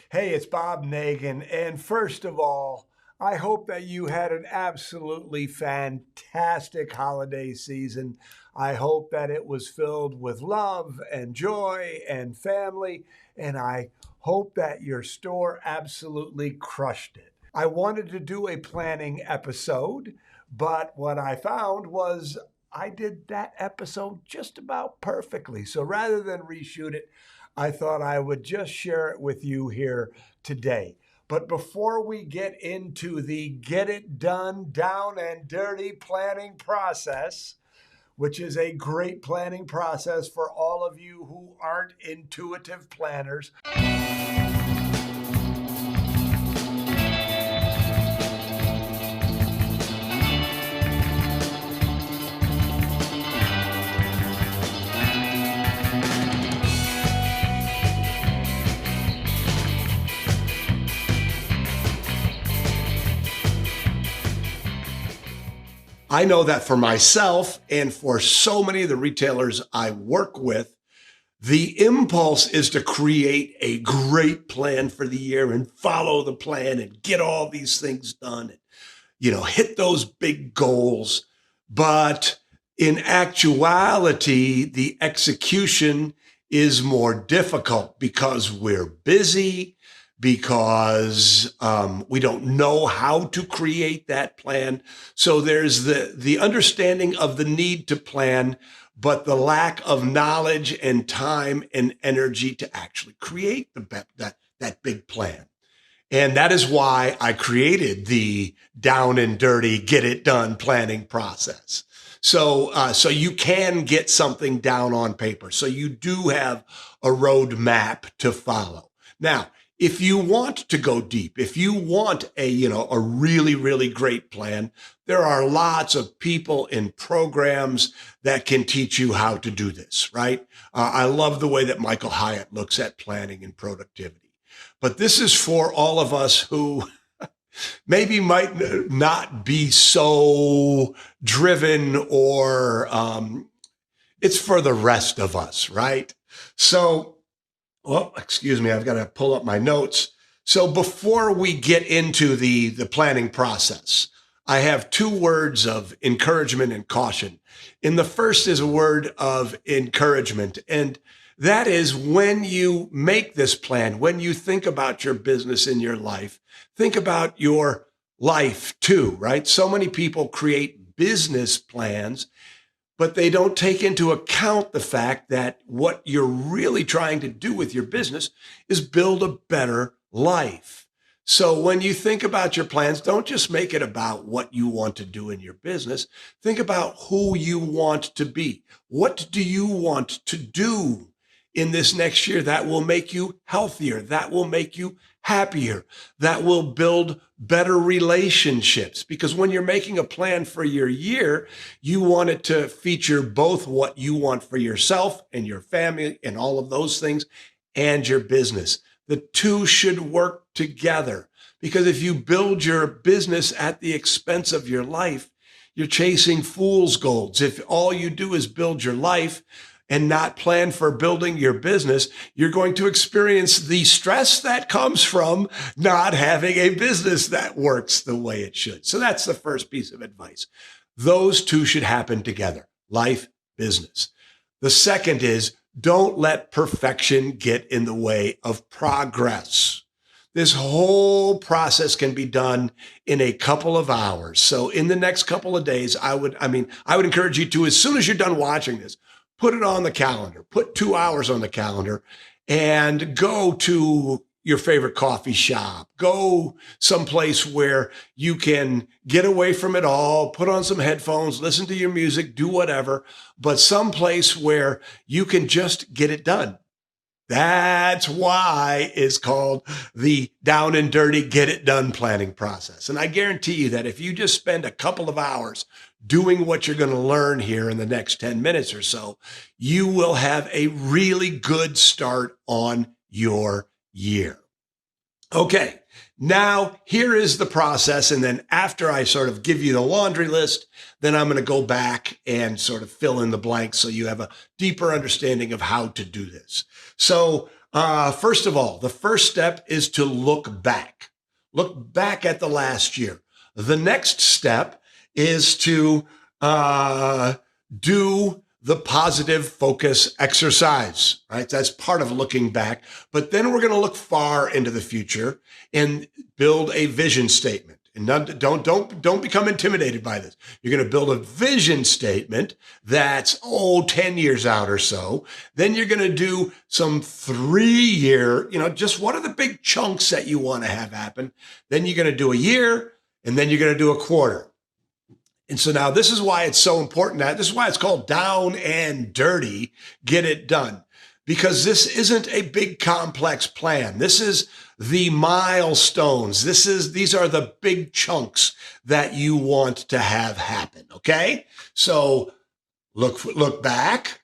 Hey, it's Bob Nagan. And first of all, I hope that you had an absolutely fantastic holiday season. I hope that it was filled with love and joy and family. And I hope that your store absolutely crushed it. I wanted to do a planning episode, but what I found was I did that episode just about perfectly. So rather than reshoot it, I thought I would just share it with you here today. But before we get into the get it done, down and dirty planning process, which is a great planning process for all of you who aren't intuitive planners, I know that for myself and for so many of the retailers I work with, the impulse is to create a great plan for the year and follow the plan and get all these things done and, hit those big goals. But in actuality, the execution is more difficult because we're busy, because we don't know how to create that plan. So there's the understanding of the need to plan, but the lack of knowledge and time and energy to actually create that big plan. And that is why I created the down and dirty, get it done planning process. So you can get something down on paper. So you do have a roadmap to follow. Now, if you want to go deep, if you want a really, really great plan, there are lots of people and programs that can teach you how to do this, right? I love the way that Michael Hyatt looks at planning and productivity. But this is for all of us who maybe might not be so driven, or it's for the rest of us, right? So, well, excuse me, I've got to pull up my notes. So before we get into the planning process, I have two words of encouragement and caution. And the first is a word of encouragement. And that is, when you make this plan, when you think about your business and your life, think about your life too, right? So many people create business plans, but they don't take into account the fact that what you're really trying to do with your business is build a better life. So when you think about your plans, don't just make it about what you want to do in your business. Think about who you want to be. What do you want to do in this next year that will make you healthier, that will make you happier, that will build better relationships? Because when you're making a plan for your year, you want it to feature both what you want for yourself and your family and all of those things and your business. The two should work together, because if you build your business at the expense of your life, you're chasing fool's golds. If all you do is build your life and not plan for building your business, you're going to experience the stress that comes from not having a business that works the way it should. So that's the first piece of advice. Those two should happen together: life, business. The second is, don't let perfection get in the way of progress. This whole process can be done in a couple of hours. So in the next couple of days, I would encourage you to, as soon as you're done watching this, put it on the calendar, put 2 hours on the calendar, and go to your favorite coffee shop. Go someplace where you can get away from it all, put on some headphones, listen to your music, do whatever, but someplace where you can just get it done. That's why it's called the down and dirty, get it done planning process. And I guarantee you that if you just spend a couple of hours doing what you're going to learn here in the next 10 minutes or so, you will have a really good start on your year. Okay, now here is the process. And then after I sort of give you the laundry list, then I'm going to go back and sort of fill in the blanks so you have a deeper understanding of how to do this. So, first of all, the first step is to look back. Look back at the last year. The next step is to do the positive focus exercise, right? That's part of looking back. But then we're going to look far into the future and build a vision statement. And don't become intimidated by this. You're going to build a vision statement that's 10 years out or so. Then you're going to do some 3-year, just what are the big chunks that you want to have happen? Then you're going to do a year, and then you're going to do a quarter. And so now this is why it's so important. This is why it's called down and dirty, get it done. Because this isn't a big complex plan. This is the milestones. These are the big chunks that you want to have happen. Okay. So look back,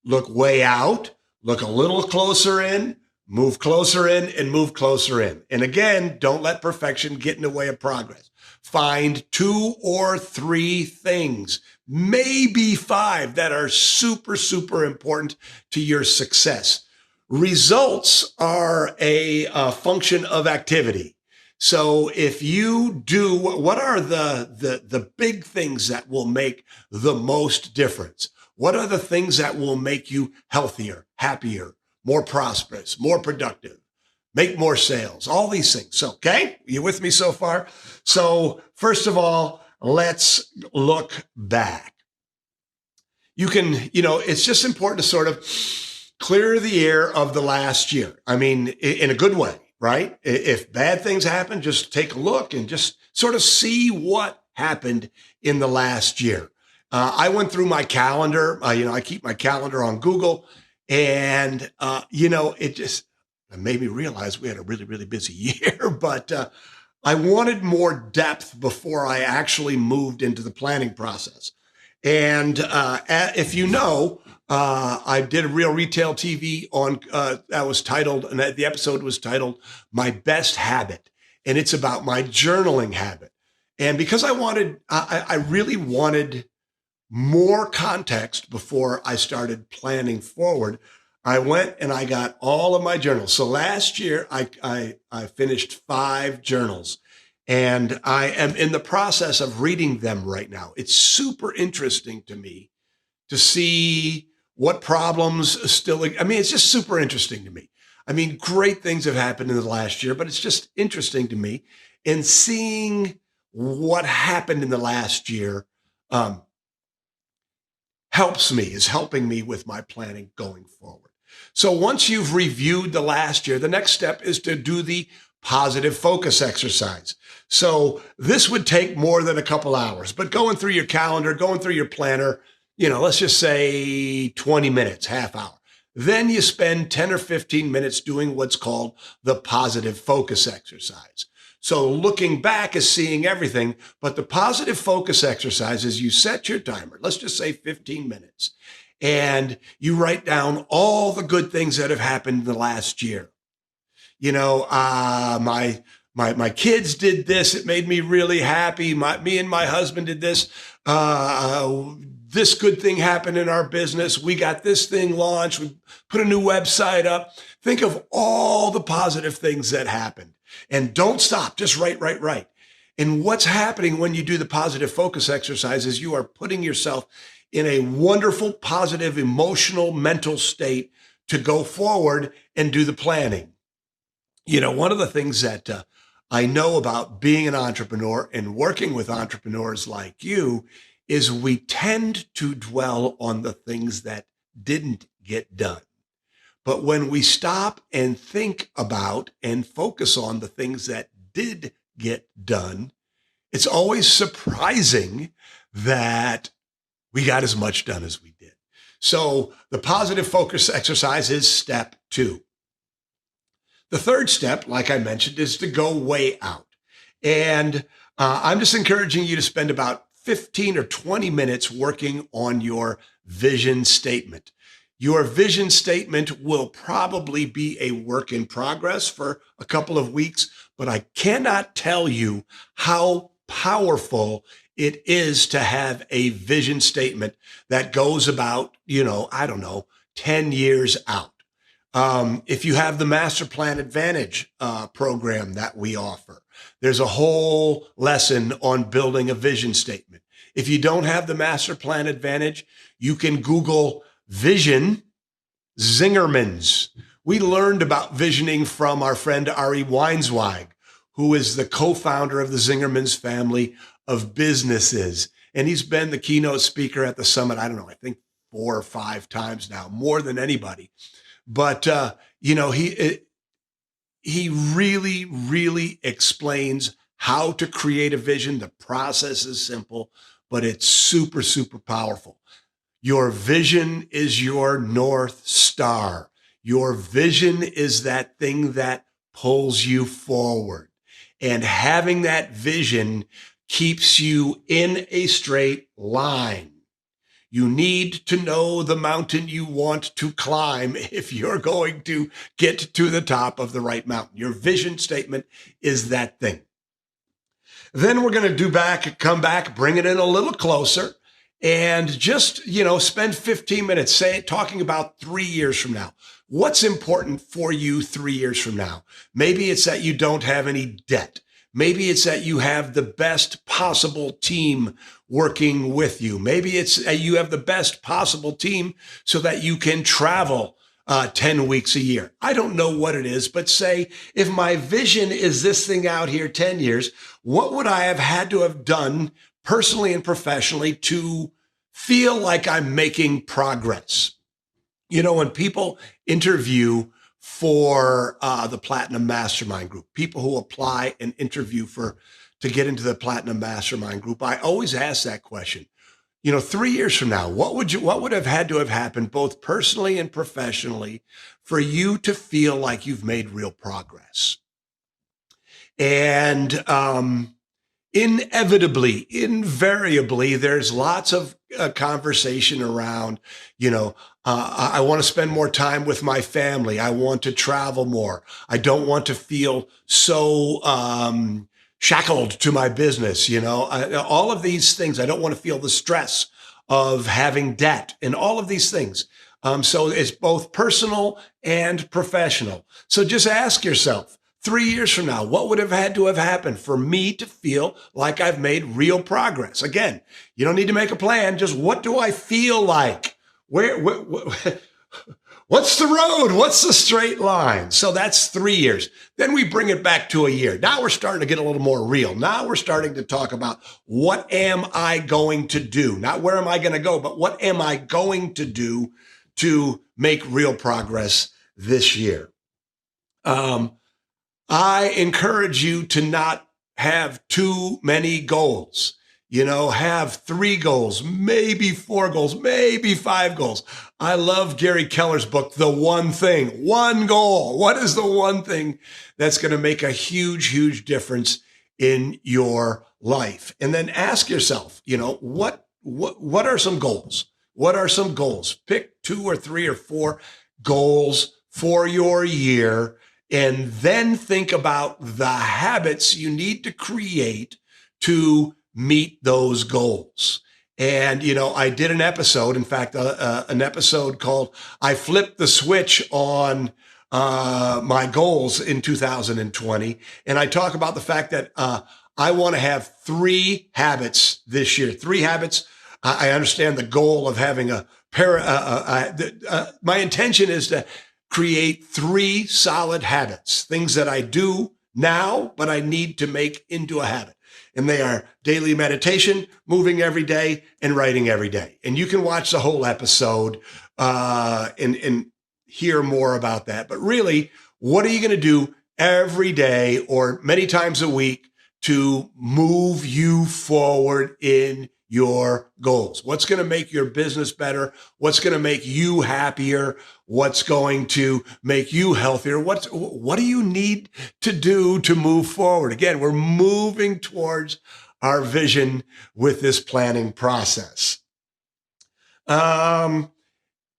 look way out, look a little closer in, move closer in, and move closer in. And again, don't let perfection get in the way of progress. Find 2 or 3 things, maybe 5, that are super, super important to your success. Results are a function of activity. So if you do, what are the big things that will make the most difference? What are the things that will make you healthier, happier, more prosperous, more productive? Make more sales, all these things. So, okay, you with me so far? So first of all, let's look back. You can, it's just important to sort of clear the air of the last year. I mean, in a good way, right? If bad things happen, just take a look and just sort of see what happened in the last year. I went through my calendar. I keep my calendar on Google, and, it made me realize we had a really, really busy year, but I wanted more depth before I actually moved into the planning process. And if you know, I did a Real Retail TV on that was titled, and the episode was titled "My Best Habit," and it's about my journaling habit. And because I really wanted more context before I started planning forward, I went and I got all of my journals. So last year, I finished 5 journals, and I am in the process of reading them right now. It's super interesting to me to see what problems still, it's just super interesting to me. Great things have happened in the last year, but it's just interesting to me. And seeing what happened in the last year is helping me with my planning going forward. So once you've reviewed the last year, the next step is to do the positive focus exercise. So this would take more than a couple hours, but going through your calendar, going through your planner, let's just say 20 minutes, half hour. Then you spend 10 or 15 minutes doing what's called the positive focus exercise. So looking back is seeing everything, but the positive focus exercise is you set your timer, let's just say 15 minutes, and you write down all the good things that have happened in the last year. My kids did this. It made me really happy. Me and my husband did this. This good thing happened in our business. We got this thing launched. We put a new website up. Think of all the positive things that happened. And don't stop. Just write. And what's happening when you do the positive focus exercise is you are putting yourself in a wonderful, positive, emotional, mental state to go forward and do the planning. One of the things that I know about being an entrepreneur and working with entrepreneurs like you is we tend to dwell on the things that didn't get done. But when we stop and think about and focus on the things that did get done, it's always surprising that we got as much done as we did. So the positive focus exercise is step 2. The third step, like I mentioned, is to go way out. And I'm just encouraging you to spend about 15 or 20 minutes working on your vision statement. Your vision statement will probably be a work in progress for a couple of weeks, but I cannot tell you how powerful it is to have a vision statement that goes about, I don't know, 10 years out. If you have the Master Plan Advantage program that we offer, there's a whole lesson on building a vision statement. If you don't have the Master Plan Advantage, you can Google Vision Zingermans. We learned about visioning from our friend Ari Weinzweig, who is the co-founder of the Zingermans family of businesses. And he's been the keynote speaker at the summit, I don't know, I think 4 or 5 times now, more than anybody. But, he really, really explains how to create a vision. The process is simple, but it's super, super powerful. Your vision is your North Star. Your vision is that thing that pulls you forward. And having that vision keeps you in a straight line. You need to know the mountain you want to climb if you're going to get to the top of the right mountain. Your vision statement is that thing. Then we're going to come back, bring it in a little closer, and just, spend 15 minutes talking about 3 years from now. What's important for you 3 years from now? Maybe it's that you don't have any debt. Maybe it's that you have the best possible team working with you. Maybe it's that you have the best possible team so that you can travel 10 weeks a year. I don't know what it is, but say, if my vision is this thing out here 10 years, what would I have had to have done personally and professionally to feel like I'm making progress? When people interview for the Platinum Mastermind Group, people who apply and interview to get into the Platinum Mastermind Group, I always ask that question. 3 years from now, what would have had to have happened both personally and professionally for you to feel like you've made real progress? And invariably, there's lots of conversation around, I want to spend more time with my family. I want to travel more. I don't want to feel so shackled to my business. All of these things. I don't want to feel the stress of having debt and all of these things. So it's both personal and professional. So just ask yourself, 3 years from now, what would have had to have happened for me to feel like I've made real progress? Again, you don't need to make a plan. Just what do I feel like? What's the road? What's the straight line? So that's 3 years. Then we bring it back to a year. Now we're starting to get a little more real. Now we're starting to talk about, what am I going to do? Not where am I going to go, but what am I going to do to make real progress this year? I encourage you to not have too many goals. Have 3 goals, maybe 4 goals, maybe 5 goals. I love Gary Keller's book, The One Thing, one goal. What is the one thing that's going to make a huge, huge difference in your life? And then ask yourself, what are some goals? What are some goals? Pick 2 or 3 or 4 goals for your year. And then think about the habits you need to create to meet those goals. And, I did an episode, in fact, an episode called I Flipped the Switch on my goals in 2020. And I talk about the fact that I want to have 3 habits this year, 3 habits. I understand the goal of having my intention is to create 3 solid habits, things that I do now, but I need to make into a habit. And they are daily meditation, moving every day, and writing every day. And you can watch the whole episode and hear more about that. But really, what are you going to do every day or many times a week to move you forward in your goals? What's going to make your business better? What's going to make you happier? What's going to make you healthier? What do you need to do to move forward? Again, we're moving towards our vision with this planning process.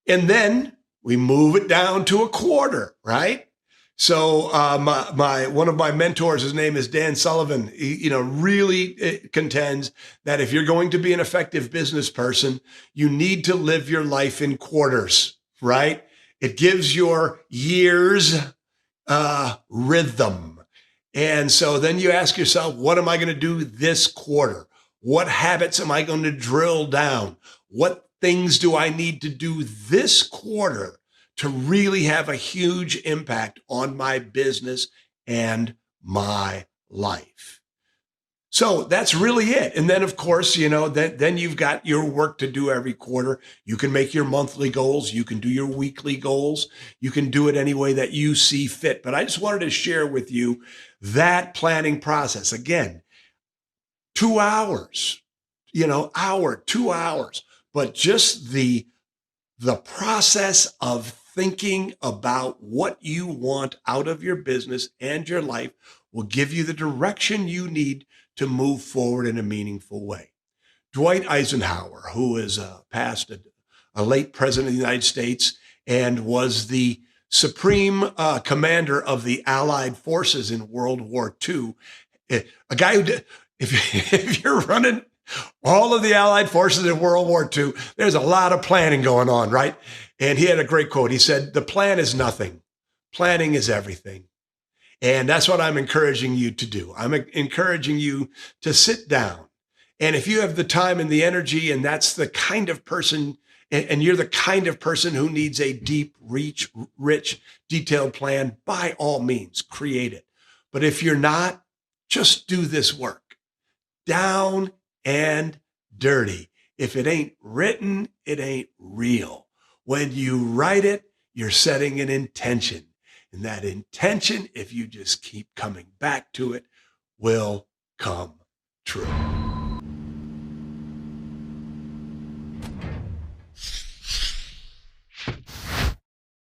And then we move it down to a quarter, right? So my one of my mentors, his name is Dan Sullivan. He, really contends that if you're going to be an effective business person, you need to live your life in quarters, right? It gives your years rhythm. And so then you ask yourself, what am I going to do this quarter? What habits am I going to drill down? What things do I need to do this quarter to really have a huge impact on my business and my life? So that's really it. And then, of course, then you've got your work to do every quarter. You can make your monthly goals. You can do your weekly goals. You can do it any way that you see fit. But I just wanted to share with you that planning process. Again, 2 hours, 2 hours, but just the process of thinking about what you want out of your business and your life will give you the direction you need to move forward in a meaningful way. Dwight Eisenhower, who is a late president of the United States and was the supreme commander of the Allied forces in World War II, a guy who did, if you're running all of the Allied forces in World War II, there's a lot of planning going on, right? And he had a great quote. He said, "The plan is nothing. Planning is everything." And that's what I'm encouraging you to do. I'm encouraging you to sit down. And if you have the time and the energy, and that's the kind of person, and you're the kind of person who needs a deep, rich, detailed plan, by all means, create it. But if you're not, just do this work. Down and dirty. If it ain't written, it ain't real. When you write it, you're setting an intention. And that intention, if you just keep coming back to it, will come true.